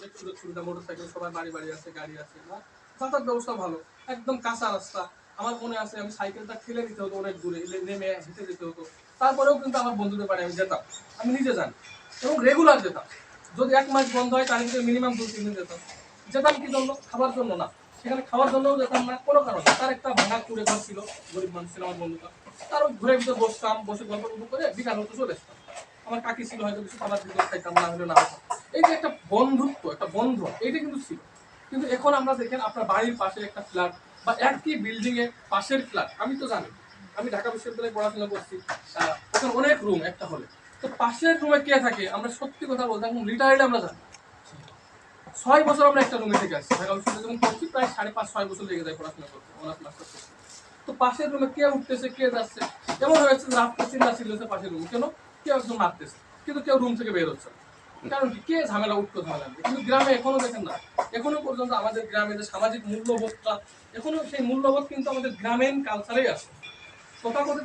অনেক সুযোগ সুবিধা, মোটরসাইকেল সবার বাড়ি বাড়ি আছে, গাড়ি আছে, যাতায়াত ব্যবস্থা ভালো, একদম কাঁচা রাস্তা। আমার মনে আছে আমি সাইকেলটা ঠেলে নিতে হতো অনেক দূরে, নেমে হেঁটে যেতে হতো। তারপরেও কিন্তু আমার বন্ধুদের বাড়ি আমি যেতাম, আমি নিজে জানি, এবং রেগুলার যেতাম। যদি 1 মাস বন্ধ হয় তার ভিতরে মিনিমাম 2-3 দিন যেতাম। যেতাম কি জন্য? খাবার জন্য না। সেখানে খাওয়ার জন্যও যেতাম না কোনো কারণে। তার একটা ভাঙা কুড়ে ঘর ছিল, গরিব মানুষ ছিল আমার বন্ধুটা। তার ওই ঘরের ভিতরে বসতাম, বসে গল্প করে বিকাল হতে চলে আসতাম। আমার কাকি ছিল, হয়তো কিছু খাবার দিতে খাইতাম, না হলে না হতাম। এই যে একটা বন্ধুত্ব, একটা বন্ধ, এইটা কিন্তু ছিল। কিন্তু এখন আমরা দেখেন আপনার বাড়ির পাশে একটা ফ্ল্যাট বা একই বিল্ডিং এ পাশের ফ্ল্যাট, আমি তো জানি, আমি ঢাকা বিশ্ববিদ্যালয়ে পড়াশোনা করছি, ওখানে অনেক রুম একটা হলে। তো পাশের রুমে কে থাকে আমরা সত্যি কথা বলতে এখন রিটায়ার্ড আমরা জানি। 6 বছর আমরা একটা রুমে থেকে আসছি, ঢাকা বিশ্ববিদ্যালয়ে যখন পড়ছি প্রায় 5.5-6 বছর লেগে যায় পড়াশোনা করতে, অনার্স মাস্টার্স করতে। তো পাশের রুমে কে উঠতেছে কে যাচ্ছে, এমন হয়েছে রাতটা চিল্লাছে পাশের রুমে, কেন? কেউ একজন মারতেছে, কিন্তু কেউ রুম থেকে বের হচ্ছে না। কারণ কি? কে ঝামেলা উঠতো ঝামেলা নেই। কিন্তু গ্রামে এখনো দেখেন না, এখনো পর্যন্ত আমাদের গ্রামে যে সামাজিক মূল্যবোধটা, এখনো সেই মূল্যবোধ কিন্তু আমাদের গ্রামীণ কালচারেই আছে। তথাকথিত